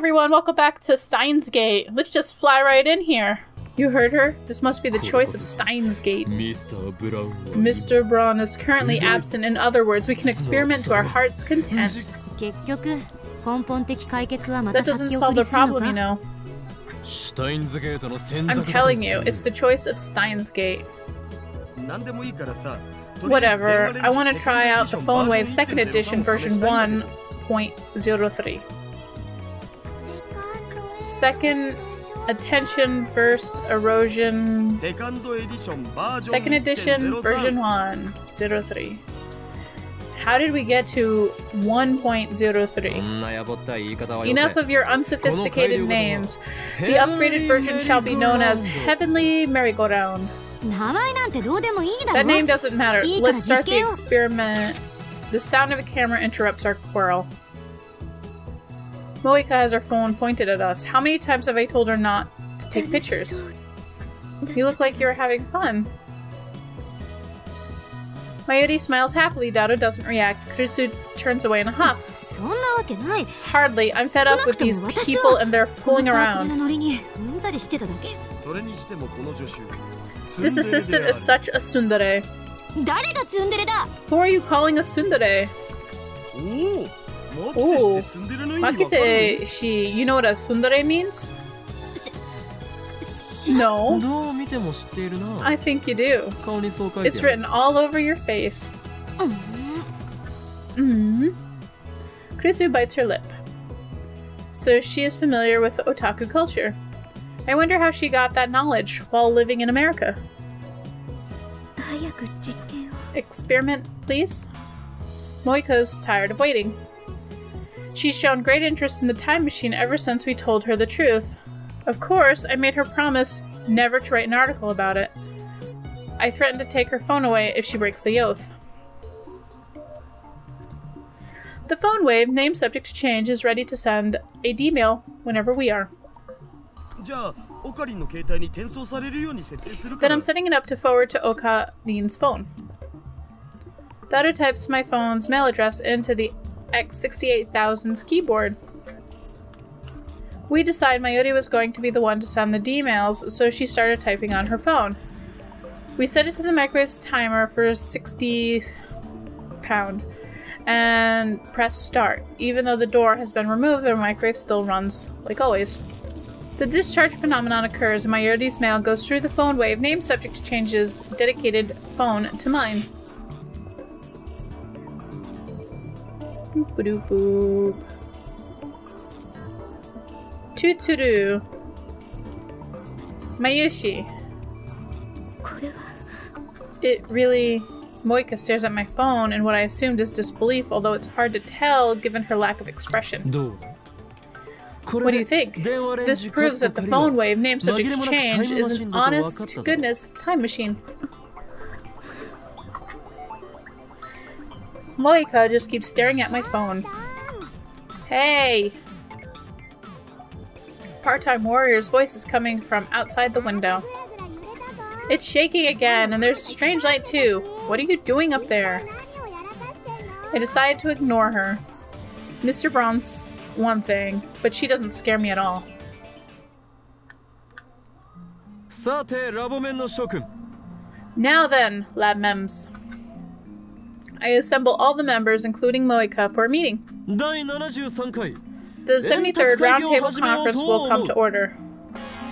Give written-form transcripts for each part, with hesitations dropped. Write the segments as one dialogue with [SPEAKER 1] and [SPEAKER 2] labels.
[SPEAKER 1] everyone, welcome back to Steins Gate. Let's just fly right in here. You heard her? This must be the choice of Steins Gate. Mr. Braun is currently absent. In other words, we can experiment to our heart's content. That doesn't solve the problem, you know. I'm telling you, it's the choice of Steins Gate. Whatever, I want to try out the Phone Wave 2nd edition version 1.03. Second Attention Verse Erosion 2nd edition version 1.03. How did we get to 1.03? Enough of your unsophisticated names. The upgraded version shall be known as Heavenly Merry-Go-Round. That name doesn't matter. Let's start the experiment. The sound of a camera interrupts our quarrel. Moika has her phone pointed at us. How many times have I told her not to take pictures? You look like you're having fun. Mayuri smiles happily. Dado doesn't react. Kuritsu turns away in a huff. Hardly. I'm fed up with these people and they're fooling around. This assistant is such a tsundere. Who are you calling a tsundere? Ooh. Makise-shi, you know what a tsundere means? No. I think you do. It's written all over your face. Kuritsu bites her lip. So she is familiar with otaku culture. I wonder how she got that knowledge while living in America. Experiment, please? Moiko's tired of waiting. She's shown great interest in the time machine ever since we told her the truth. Of course, I made her promise never to write an article about it. I threatened to take her phone away if she breaks the oath. The Phone Wave, name subject to change, is ready to send a D-mail whenever we are. Then I'm setting it up to forward to Okarin's phone. Dado types my phone's mail address into the X68000's keyboard. We decided Mayuri was going to be the one to send the D-mails, so she started typing on her phone. We set it to the microwave's timer for 60 pound and press start. Even though the door has been removed, the microwave still runs like always. The discharge phenomenon occurs and Mayuri's mail goes through the Phone Wave, name subject to changes, dedicated phone to mine. Boop-a-doop-boop. Tuturu. Mayushi. It really... Moika stares at my phone in what I assumed is disbelief, although it's hard to tell given her lack of expression. What do you think? This proves that the Phone Wave, name subject to change, is an honest-to-goodness time machine. Moika just keeps staring at my phone. Hey! Part-time warrior's voice is coming from outside the window. It's shaking again, and there's a strange light too. What are you doing up there? I decided to ignore her. Mr. Braun's one thing, but she doesn't scare me at all. Now then, Lab Mems. I assemble all the members, including Moika, for a meeting. The 73rd Roundtable Conference will come to order.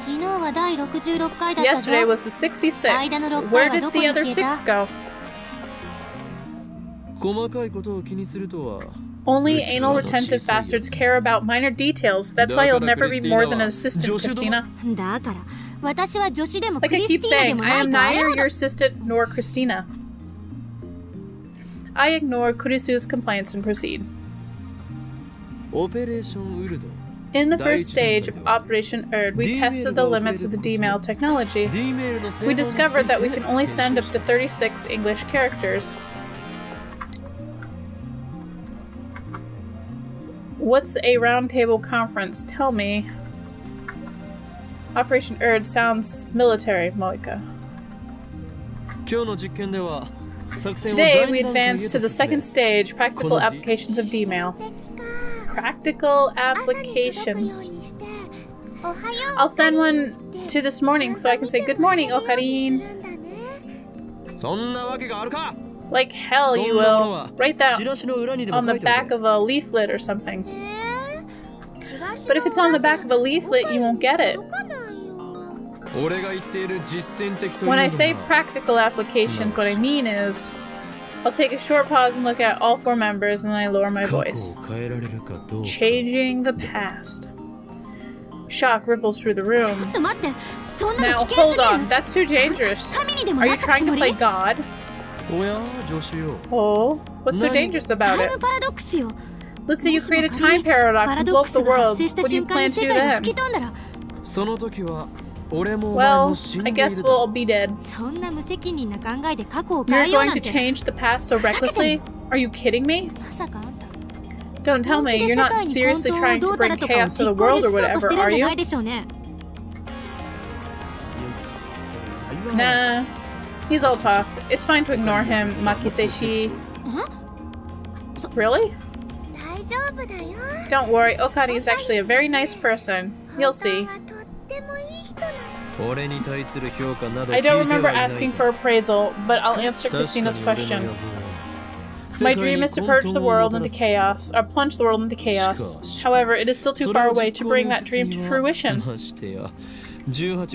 [SPEAKER 1] Yesterday was the 66th. Where did the other 6 go? Only anal retentive bastards care about minor details. That's why you'll never be more than an assistant, Christina. Like I keep saying, I am neither your assistant nor Christina. I ignore Kuritsu's complaints and proceed. In the first stage of Operation Erd, we tested the limits of the D-mail technology. We discovered that we can only send up to 36 English characters. What's a roundtable conference? Tell me. Operation Erd sounds military, Moika. Today, we advance to the second stage, practical applications of D-mail. Practical applications. I'll send one to this morning so I can say good morning, Okarin. Like hell you will. Write that on the back of a leaflet or something. But if it's on the back of a leaflet, you won't get it. When I say practical applications, what I mean is I'll take a short pause and look at all 4 members, and then I lower my voice. Changing the past. Shock ripples through the room. Now, hold on. That's too dangerous. Are you trying to play God? Oh, what's so dangerous about it? Let's say you create a time paradox and blow up the world. What do you plan to do then? Well, I guess we'll all be dead. You're going to change the past so recklessly? Are you kidding me? Don't tell me you're not seriously trying to bring chaos to the world or whatever, are you? Nah, he's all talk. It's fine to ignore him, Makiseshi. Really? Don't worry, Okarin's actually a very nice person. You'll see. I don't remember asking for appraisal, but I'll answer Christina's question. My dream is to purge the world into chaos, or plunge the world into chaos. However, it is still too far away to bring that dream to fruition.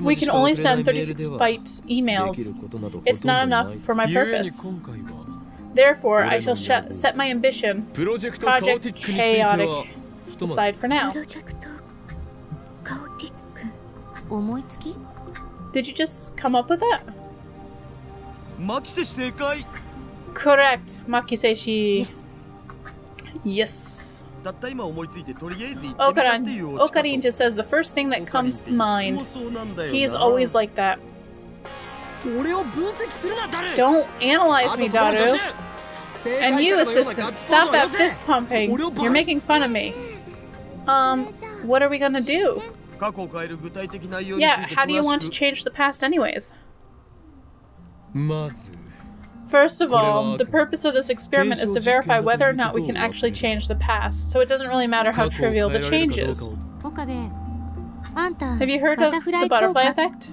[SPEAKER 1] We can only send 36 bytes emails. It's not enough for my purpose. Therefore, I shall set my ambition, Project Chaotic, aside for now. Did you just come up with that? Correct, Makiseshi. Yes. Okarin just says the first thing that comes to mind. He's always like that. Don't analyze me, Daru. And you, assistant, stop that fist pumping. You're making fun of me. What are we gonna do? Yeah, how do you want to change the past anyways? First of all, the purpose of this experiment is to verify whether or not we can actually change the past, so it doesn't really matter how trivial the change is. Have you heard of the butterfly effect?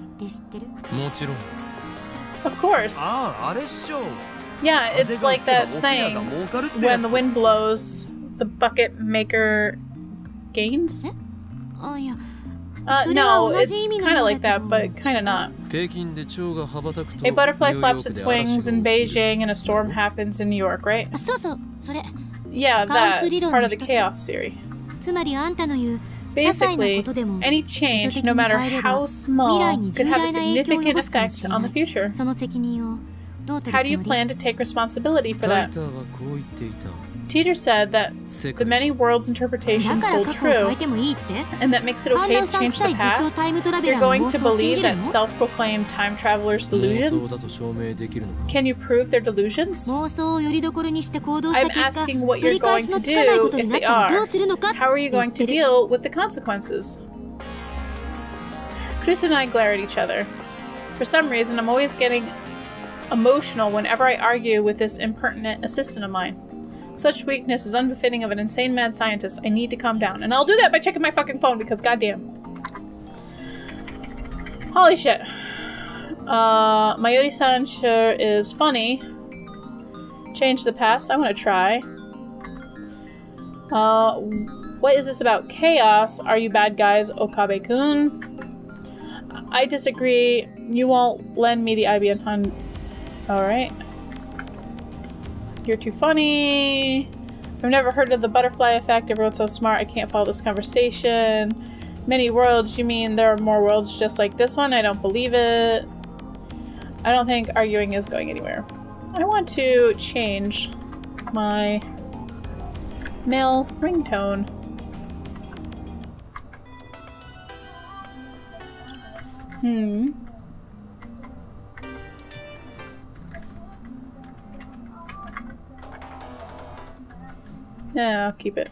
[SPEAKER 1] Of course. Yeah, it's like that saying, when the wind blows, the bucket maker gains? No, it's kind of like that, but kind of not. A butterfly flaps its wings in Beijing and a storm happens in New York, right? Yeah, that's part of the chaos theory. Basically, any change, no matter how small, could have a significant effect on the future. How do you plan to take responsibility for that? Teeter said that the many worlds interpretations hold true, and that makes it okay to change the past. You're going to believe that self-proclaimed time travelers' delusions? Can you prove their delusions? I'm asking what you're going to do if they are. How are you going to deal with the consequences? Chris and I glare at each other. For some reason, I'm always getting emotional whenever I argue with this impertinent assistant of mine. Such weakness is unbefitting of an insane mad scientist. I need to calm down. And I'll do that by checking my fucking phone because goddamn. Holy shit. Mayuri-san sure is funny. Change the past. I want to try. What is this about chaos? Are you bad guys, Okabe-kun? I disagree. You won't lend me the IBM Hun. Alright. You're too funny. I've never heard of the butterfly effect. Everyone's so smart. I can't follow this conversation. Many worlds? You mean there are more worlds just like this one? I don't believe it. I don't think arguing is going anywhere. I want to change my male ringtone. Yeah, I'll keep it.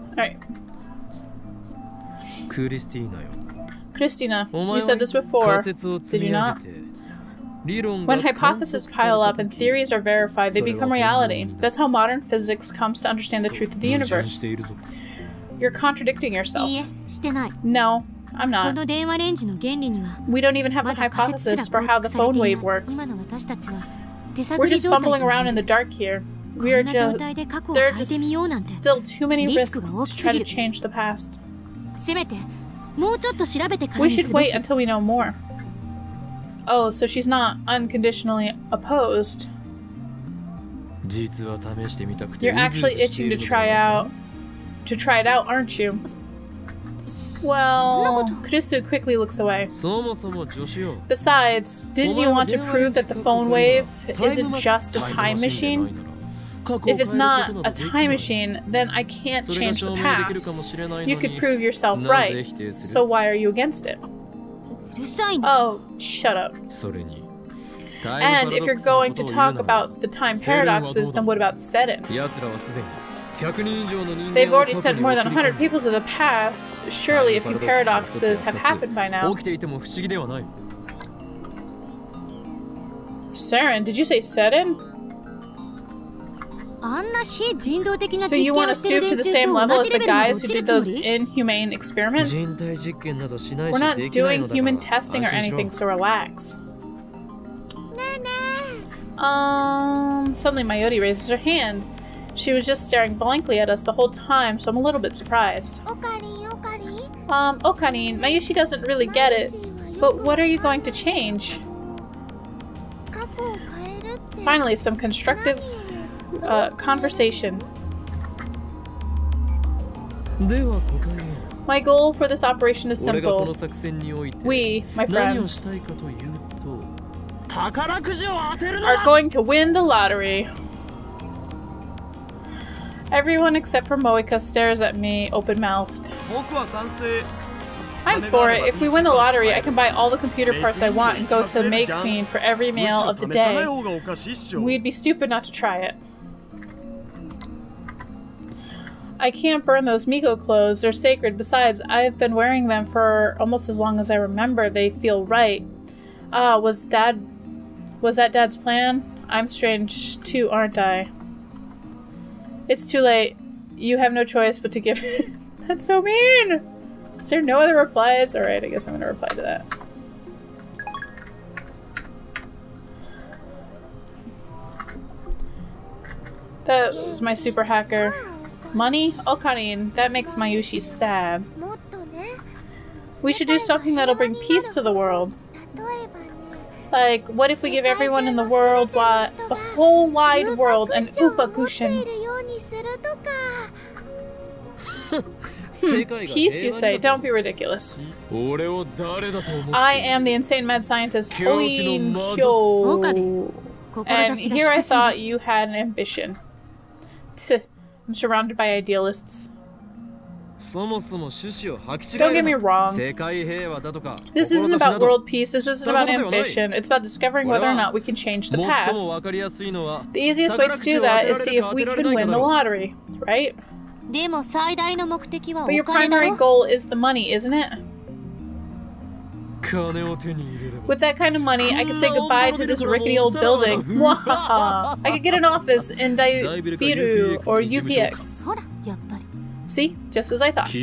[SPEAKER 1] Alright. Christina, you said this before, did you not? When hypotheses pile up and theories are verified, they become reality. That's how modern physics comes to understand the truth of the universe. You're contradicting yourself. No, I'm not. We don't even have a hypothesis for how the phone wave works. We're just bumbling around in the dark here. There are just still too many risks to try to change the past. We should wait until we know more. Oh, so she's not unconditionally opposed. You're actually itching to try it out, aren't you? Well, Kurisu quickly looks away. Besides, didn't you want to prove that the phone wave isn't just a time machine? If it's not a time machine, then I can't change the past. You could prove yourself right. So why are you against it? Oh, shut up. And if you're going to talk about the time paradoxes, then what about Serin? They've already sent more than 100 people to the past. Surely a few paradoxes have happened by now. Serin, did you say Serin? So you want to stoop to the same level as the guys who did those inhumane experiments? We're not doing human testing or anything, so relax. Suddenly Mayuri raises her hand. She was just staring blankly at us the whole time, so I'm a little bit surprised. Okarin, Mayushi doesn't really get it, but what are you going to change? Finally, some constructive conversation. My goal for this operation is simple. We, my friends, are going to win the lottery. Everyone except for Moeka stares at me open-mouthed. I'm for it. If we win the lottery, I can buy all the computer parts I want and go to May Queen for every meal of the day. We'd be stupid not to try it. I can't burn those Migo clothes. They're sacred. Besides, I've been wearing them for almost as long as I remember. They feel right. Was that Dad's plan? I'm strange too, aren't I? It's too late. You have no choice but to give it. That's so mean! Is there no other replies? Alright, I guess I'm gonna reply to that. That was my super hacker. Money? Okarin, that makes Mayushi sad. We should do something that'll bring peace to the world. Like, what if we give everyone in the world, the whole wide world, an Upakushin? Peace, you say? Don't be ridiculous. I am the insane mad scientist, Oin Kyo. And here I thought you had an ambition. I'm surrounded by idealists. Don't get me wrong. This isn't about world peace, this isn't about ambition. It's about discovering whether or not we can change the past. The easiest way to do that is see if we can win the lottery, right? But your primary goal is the money, isn't it? With that kind of money, I could say goodbye to this rickety old building. I could get an office in Daibiru or UPX. See? Just as I thought.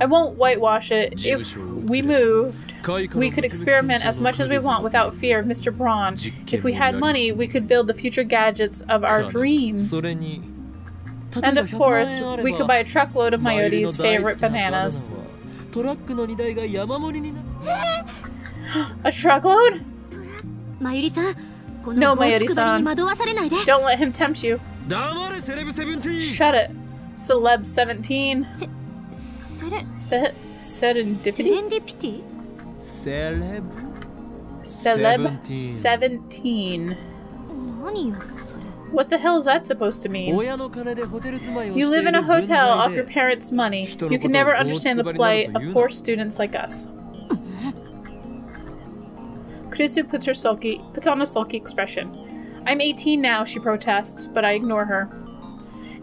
[SPEAKER 1] I won't whitewash it. If we moved, we could experiment as much as we want without fear of Mr. Braun. If we had money, we could build the future gadgets of our dreams. And of course, we could buy a truckload of Mayuri's favorite bananas. A truckload? No, Mayuri-san. Don't let him tempt you. Shut it. Celeb 17. Serendipity? Celeb 17. What the hell is that supposed to mean? You live in a hotel off your parents' money. You can never understand the plight of poor students like us. Kurisu puts on a sulky expression. I'm 18 now, she protests, but I ignore her.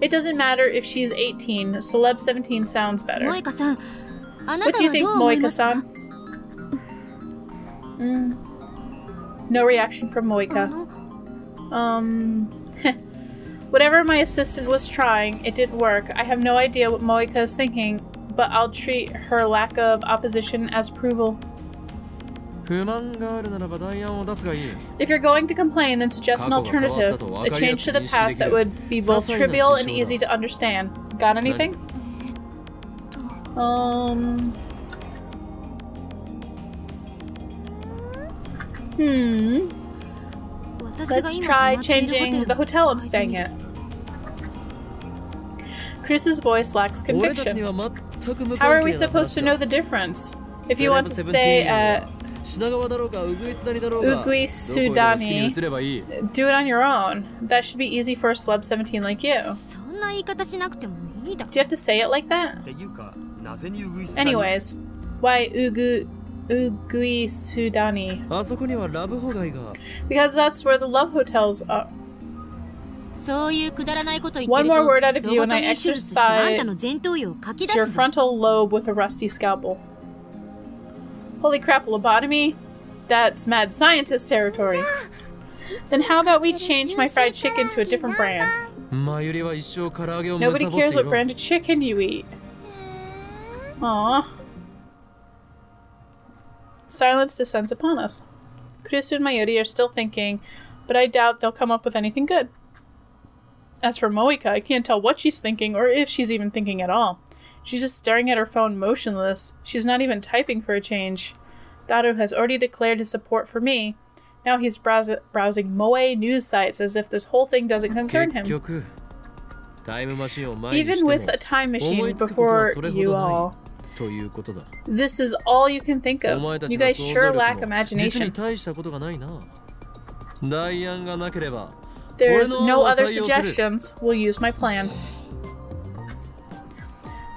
[SPEAKER 1] It doesn't matter if she's 18. Celeb 17 sounds better. What do you think, Moeka-san? No reaction from Moika. Whatever my assistant was trying, it didn't work. I have no idea what Moika is thinking, but I'll treat her lack of opposition as approval. If you're going to complain, then suggest an alternative. A change to the past that would be both trivial and easy to understand. Got anything? Let's try changing the hotel I'm staying at. Chris's voice lacks conviction. How are we supposed to know the difference? If you want to stay at Ugui Sudani, do it on your own. That should be easy for a celeb 17 like you. Do you have to say it like that? Anyways, why Ugui Sudani? Because that's where the love hotels are. One more word out of you and I exercise your frontal lobe with a rusty scalpel. Holy crap, lobotomy? That's mad scientist territory. Then how about we change my fried chicken to a different brand? Nobody cares what brand of chicken you eat. Aww. Silence descends upon us. Kurisu and Mayuri are still thinking, but I doubt they'll come up with anything good. As for Moika, I can't tell what she's thinking or if she's even thinking at all. She's just staring at her phone motionless. She's not even typing for a change. Daru has already declared his support for me. Now he's browsing Moe news sites as if this whole thing doesn't concern him. Even with a time machine before you all, this is all you can think of. You guys sure lack imagination. There's no other suggestions. We'll use my plan.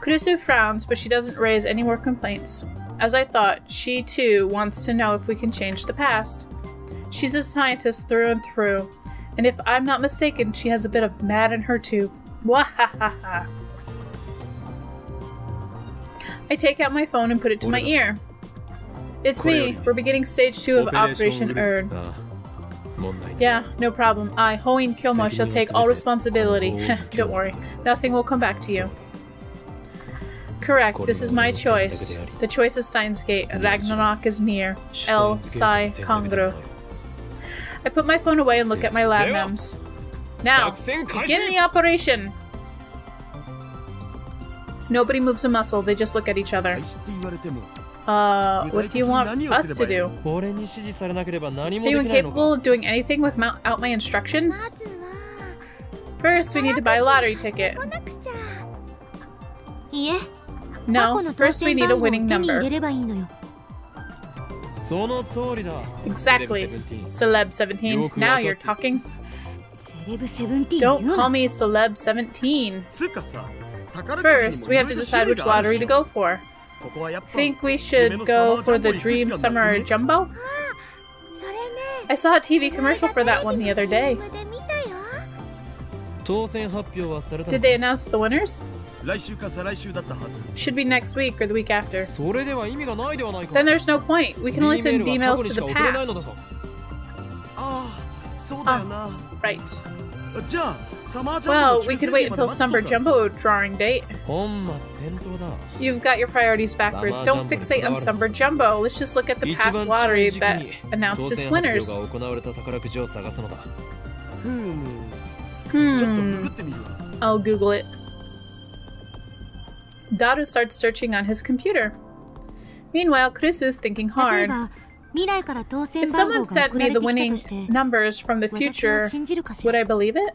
[SPEAKER 1] Kurisu frowns, but she doesn't raise any more complaints. As I thought, she too wants to know if we can change the past. She's a scientist through and through, and if I'm not mistaken, she has a bit of mad in her too. Wahahaha. I take out my phone and put it to my ear. It's me. We're beginning stage 2 of Operation Earn. Yeah, no problem. I, Hoin Kyomo, shall take all responsibility. Don't worry. Nothing will come back to you. Correct. This is my choice. The choice is Steins Gate. Ragnarok is near. El Sai Kongru. I put my phone away and look at my lab mems. Now, begin the operation! Nobody moves a muscle, they just look at each other. What do you want us to do? Are you incapable of doing anything without my instructions? First, we need to buy a lottery ticket. No, first we need a winning number. Exactly. Celeb 17. Now you're talking. Don't call me Celeb 17. First, we have to decide which lottery to go for. Think we should go for the Dream Summer Jumbo? I saw a TV commercial for that one the other day. Did they announce the winners? Should be next week or the week after. Then there's no point. We can only send emails to the past. Right. Well, we could wait until Summer Jumbo drawing date. You've got your priorities backwards. Don't fixate on Summer Jumbo. Let's just look at the past lottery that announced its winners. I'll Google it. Daru starts searching on his computer. Meanwhile, Kurisu is thinking hard. If someone sent me the winning numbers from the future, would I believe it?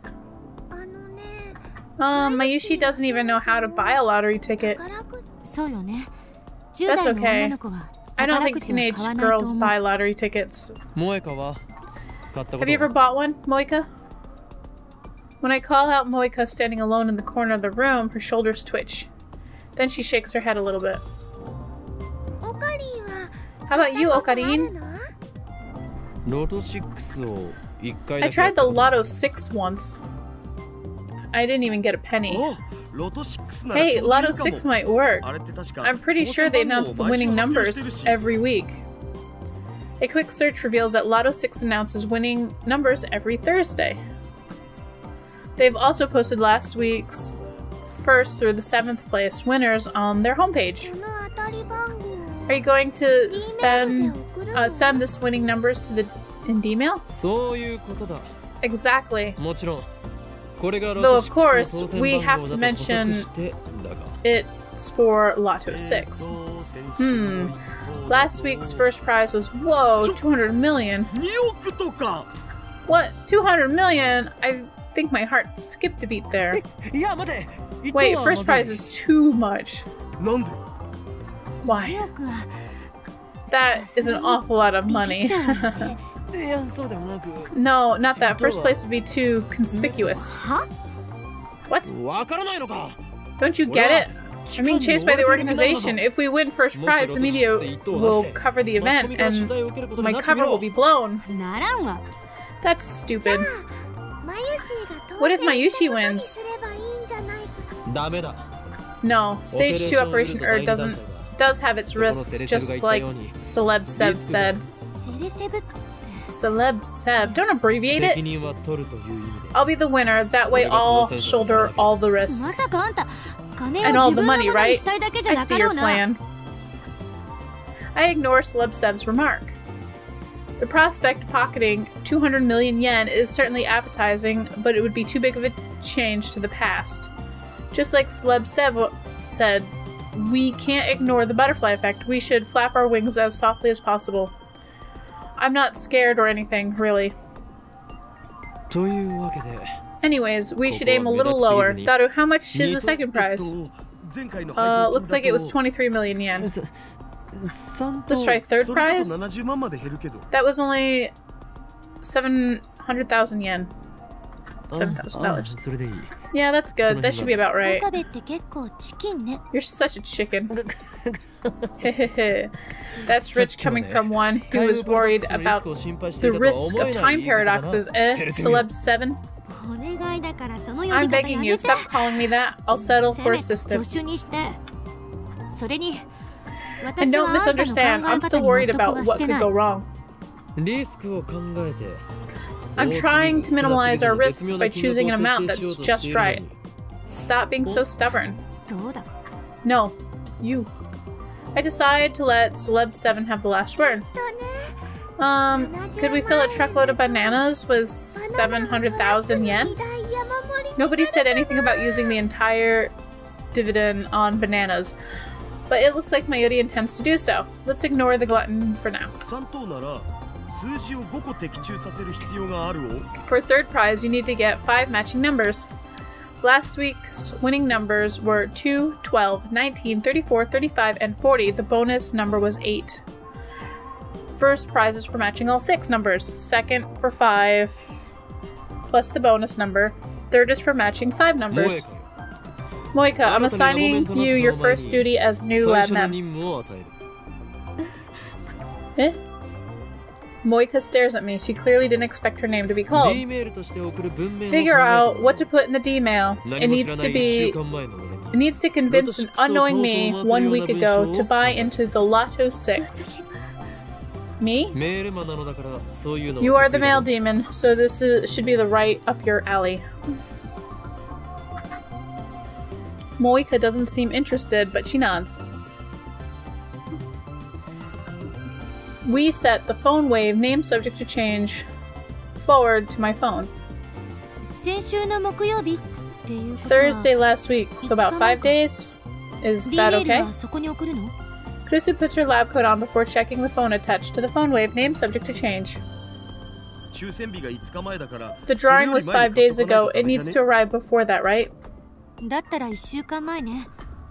[SPEAKER 1] Mayushi doesn't even know how to buy a lottery ticket. That's okay. I don't think teenage girls buy lottery tickets. Have you ever bought one, Moika? When I call out Moika standing alone in the corner of the room, her shoulders twitch. Then she shakes her head a little bit. How about you, Okarin? I tried the Lotto 6 once. I didn't even get a penny. Hey, Lotto 6 might work. I'm pretty sure they announce the winning numbers every week. A quick search reveals that Lotto 6 announces winning numbers every Thursday. They've also posted last week's 1st through the 7th place winners on their homepage. Are you going to send this winning numbers to the Indy-mail? Exactly. Though of course, we have to mention it's for Lotto 6. Last week's first prize was, whoa, 200 million. What? 200 million? I think my heart skipped a beat there. Wait, first prize is too much. Why? That is an awful lot of money. No, not that. First place would be too conspicuous. What? Don't you get it? I'm being chased by the organization. If we win first prize, the media will cover the event and my cover will be blown. That's stupid. What if Mayushi wins? No, stage 2 Operation Ur does have its risks, just like Celeb Seb said. Celeb Seb, don't abbreviate it. I'll be the winner, that way I'll shoulder all the risk. And all the money, right? I see your plan. I ignore Celeb Seb's remark. The prospect of pocketing 200 million yen is certainly appetizing, but it would be too big of a change to the past. Just like Celeb Seb said, we can't ignore the butterfly effect. We should flap our wings as softly as possible. I'm not scared or anything, really. Anyways, we should aim a little lower. Daru, how much is the second prize? Looks like it was 23 million yen. Let's try third prize? That was only 700,000 yen. $7,000. Yeah, that's good. That should be about right. You're such a chicken. That's rich coming from one who was worried about the risk of time paradoxes, Celeb 7? I'm begging you, stop calling me that. I'll settle for assistant. And don't misunderstand, I'm still worried about what could go wrong. I'm trying to minimize our risks by choosing an amount that's just right. Stop being so stubborn. No, you. I decide to let Celeb 7 have the last word. Could we fill a truckload of bananas with 700,000 yen? Nobody said anything about using the entire dividend on bananas, but it looks like Mayuri intends to do so. Let's ignore the glutton for now. For third prize, you need to get 5 matching numbers. Last week's winning numbers were 2, 12, 19, 34, 35, and 40. The bonus number was 8. First prize is for matching all 6 numbers. Second for 5, plus the bonus number. Third is for matching 5 numbers. Moika, I'm assigning you your first duty as new lab map. Eh? Moika stares at me. She clearly didn't expect her name to be called. Figure out what to put in the D-mail. It needs to convince an unknowing me 1 week ago to buy into the Lotto 6. Me? You are the mail demon, so this should be the right up your alley. Moika doesn't seem interested, but she nods. We set the phone wave name subject to change forward to my phone. Thursday last week, so about 5 days? Is that okay? Krisu puts her lab coat on before checking the phone attached to the phone wave name subject to change. The drawing was 5 days ago. It needs to arrive before that, right?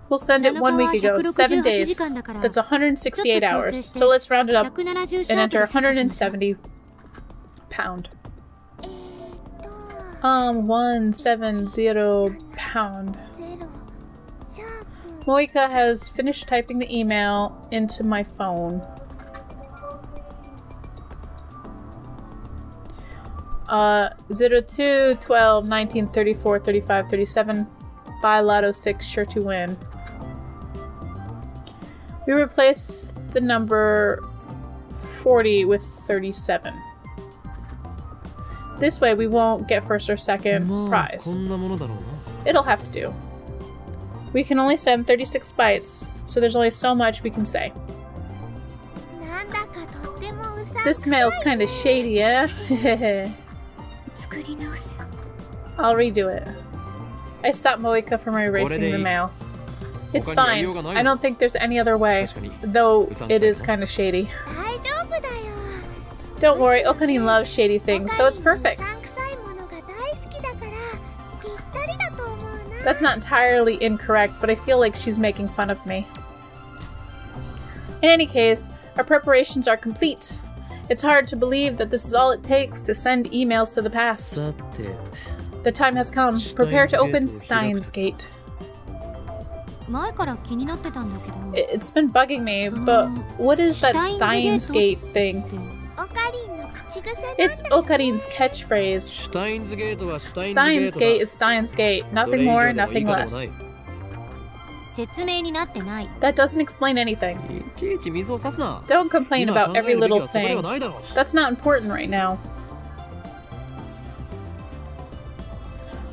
[SPEAKER 1] We'll send it 1 week ago, 7 days. That's 168 hours. So let's round it up and enter 170 pound. 170 pound. Moika has finished typing the email into my phone. 02, 12, 19, 34, 35, 37. Buy Lotto 6, sure to win. We replace the number 40 with 37. This way we won't get first or second prize. It'll have to do. We can only send 36 bytes, so there's only so much we can say. This smells kind of shady, eh? I'll redo it. I stopped Moika from erasing the mail. It's fine. I don't think there's any other way, though it is kind of shady. Don't worry, Okarin loves shady things, so it's perfect. That's not entirely incorrect, but I feel like she's making fun of me. In any case, our preparations are complete. It's hard to believe that this is all it takes to send emails to the past. The time has come. Prepare to open Steins Gate. It's been bugging me, but what is that Steins Gate thing? It's Okarin's catchphrase. Steins Gate is Steins Gate. Nothing more, nothing less. That doesn't explain anything. Don't complain about every little thing. That's not important right now.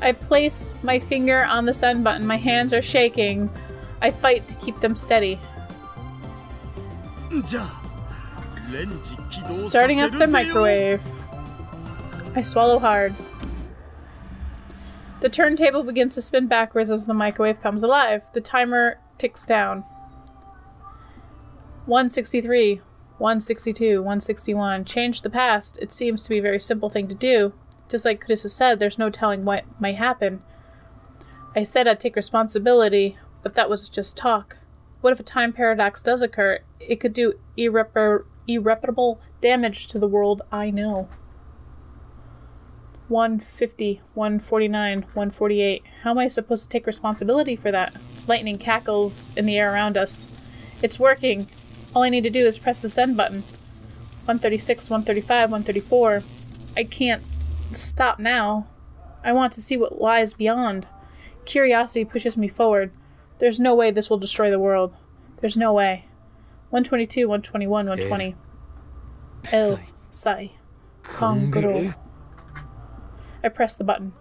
[SPEAKER 1] I place my finger on the send button. My hands are shaking. I fight to keep them steady. Starting up the microwave. I swallow hard. The turntable begins to spin backwards as the microwave comes alive. The timer ticks down. 163, 162, 161. Change the past. It seems to be a very simple thing to do. Just like Krisa said, there's no telling what might happen. I said I'd take responsibility, but that was just talk. What if a time paradox does occur? It could do irreparable damage to the world I know. 150, 149, 148. How am I supposed to take responsibility for that? Lightning cackles in the air around us. It's working. All I need to do is press the send button. 136, 135, 134. I can't stop now. I want to see what lies beyond. Curiosity pushes me forward. There's no way this will destroy the world. There's no way. 122, 121, 120. El Sai Kongro. I press the button.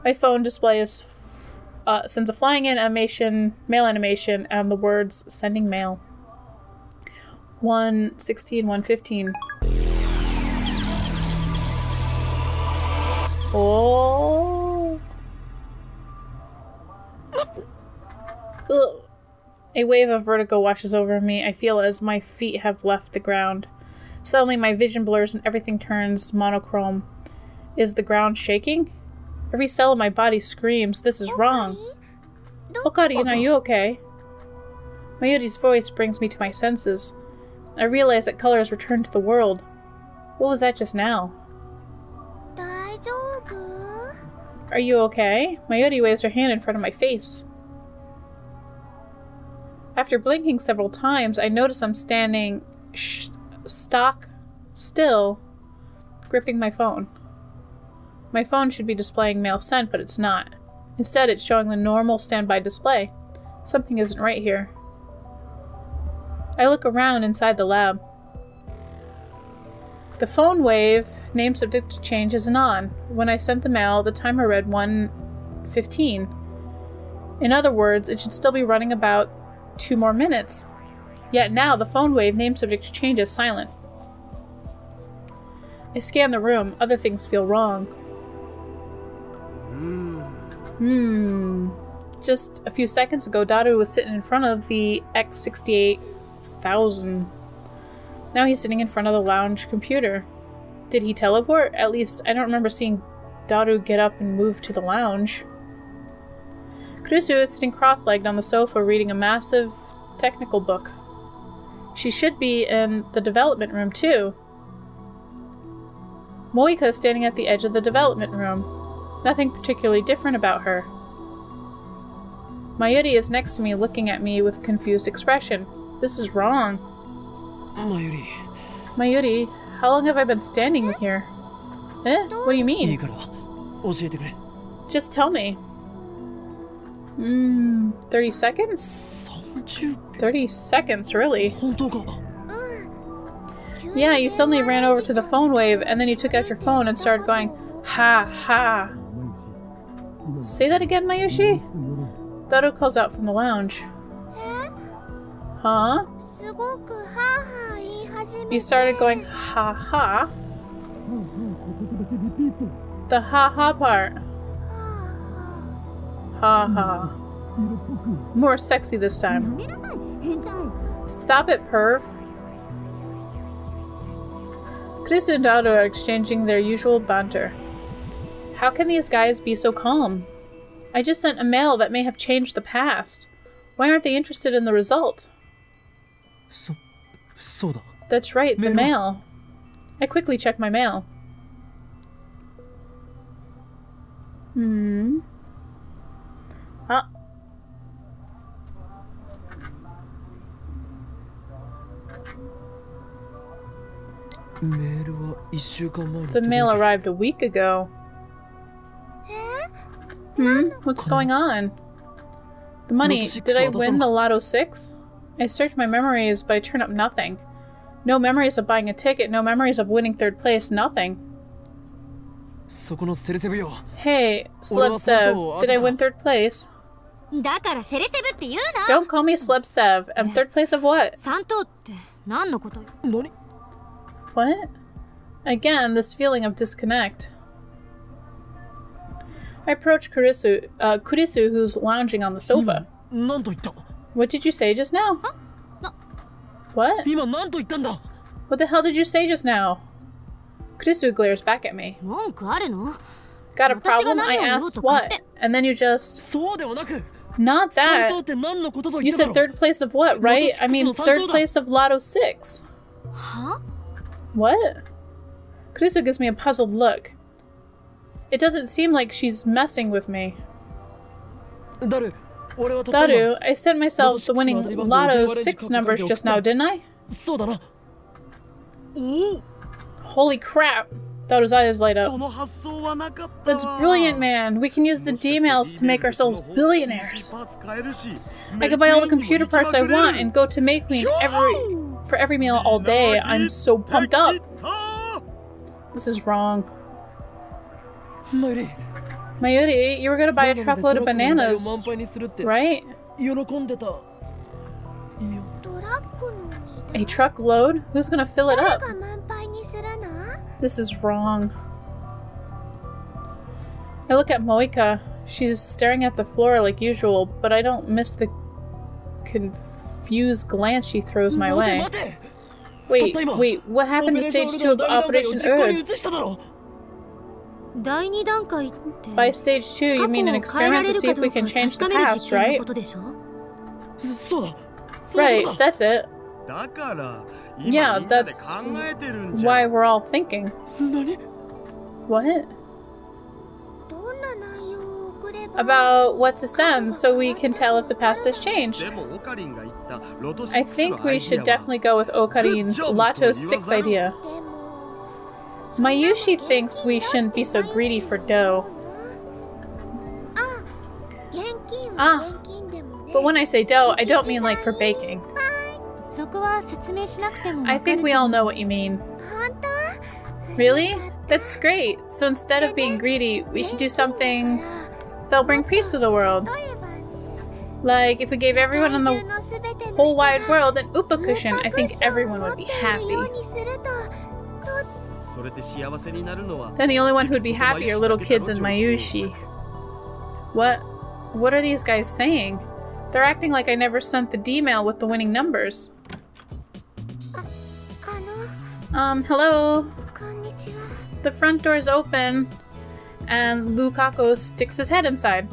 [SPEAKER 1] My phone display sends a flying animation, mail animation, and the words sending mail. 116, 115. Oh. Ugh. A wave of vertigo washes over me. I feel as my feet have left the ground. Suddenly my vision blurs and everything turns monochrome. Is the ground shaking? Every cell in my body screams, this is wrong. Okarin, are you okay? Mayuri's voice brings me to my senses. I realize that color has returned to the world. What was that just now? Are you okay? Mayuri waves her hand in front of my face. After blinking several times, I notice I'm standing stock still, gripping my phone. My phone should be displaying mail sent, but it's not. Instead, it's showing the normal standby display. Something isn't right here. I look around inside the lab. The phone wave, name subject to change, isn't on. When I sent the mail, the timer read 1:15. In other words, it should still be running about 2 more minutes. Yet now, the phone wave, name subject to change, is silent. I scan the room. Other things feel wrong. Just a few seconds ago, Daru was sitting in front of the X68000. Now he's sitting in front of the lounge computer. Did he teleport? At least, I don't remember seeing Daru get up and move to the lounge. Kurusu is sitting cross-legged on the sofa reading a massive technical book. She should be in the development room, too. Moika is standing at the edge of the development room. Nothing particularly different about her. Mayuri is next to me, looking at me with a confused expression. This is wrong. Mayuri, how long have I been standing here? What do you mean? Just tell me. 30 seconds? 30 seconds, really? Yeah, you suddenly ran over to the phone wave, and then you took out your phone and started going, ha ha. Say that again, Mayushi? Daru calls out from the lounge. Huh? You started going, ha ha? The ha ha part. Ha ha. More sexy this time. Stop it, perv. Chris and Daru are exchanging their usual banter. How can these guys be so calm? I just sent a mail that may have changed the past. Why aren't they interested in the result? That's right, the mail. I quickly checked my mail. The mail arrived a week ago. What's going on? The money. Did I win the Lotto 6? I searched my memories, but I turned up nothing. No memories of buying a ticket, no memories of winning 3rd place, nothing. Hey, Celeb Sev, did I win 3rd place? Don't call me Celeb Sev. And 3rd place of what? What? Again, this feeling of disconnect. I approached Kurisu, who's lounging on the sofa. What did you say just now? What? What the hell did you say just now? Kurisu glares back at me. Got a problem? I asked what? And then you just... Not that. You said 3rd place of what, right? I mean 3rd place of Lotto 6. What? Kurisu gives me a puzzled look. It doesn't seem like she's messing with me. Daru, I sent myself the winning Lotto 6 numbers just now, didn't I? Holy crap! Daru's eyes light up. That's brilliant, man. We can use the D-mails to make ourselves billionaires. I could buy all the computer parts I want and go to Make Queen for every meal all day. I'm so pumped up. This is wrong. Mayuri, you were gonna buy a truckload of bananas, right? A truckload? Who's gonna fill it up? This is wrong. I look at Moika. She's staring at the floor like usual, but I don't miss the confused glance she throws my way. Wait, what happened to stage 2 of Operation Earth? By stage 2, you mean an experiment to see if we can change the past, right? Right, that's it. Yeah, that's why we're all thinking. What? About what to send so we can tell if the past has changed. I think we should definitely go with Okarin's Lotto 6 idea. Mayushi thinks we shouldn't be so greedy for dough. But when I say dough, I don't mean like for baking. I think we all know what you mean. Really? That's great. So instead of being greedy, we should do something that'll bring peace to the world. Like, if we gave everyone in the whole wide world an Upa cushion, I think everyone would be happy. Then the only one who'd be happy are little kids and Mayushi. What are these guys saying? They're acting like I never sent the D-mail with the winning numbers. Hello? The front door's open, and Lukaku sticks his head inside.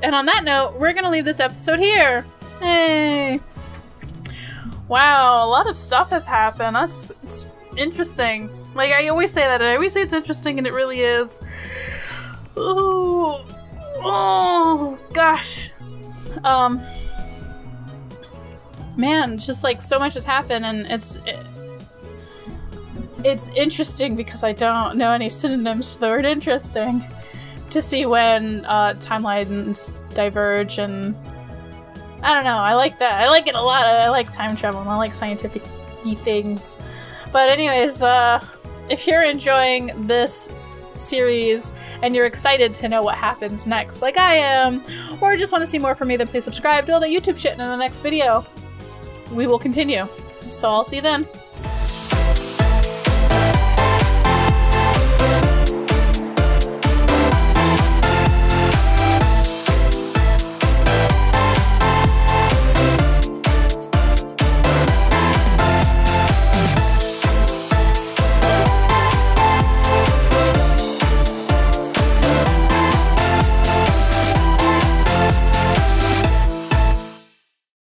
[SPEAKER 1] And on that note, we're gonna leave this episode here! Hey! Wow, a lot of stuff has happened. It's interesting. Like, I always say that. I always say it's interesting, and it really is. Oh gosh. Man, just like so much has happened, and it's interesting because I don't know any synonyms for the word interesting. To see when timelines diverge, and I don't know, I like that. I like it a lot. I like time travel and I like scientific-y things. But anyways, if you're enjoying this series and you're excited to know what happens next, like I am, or just want to see more from me, then please subscribe to all the YouTube shit in the next video. We will continue. So I'll see you then.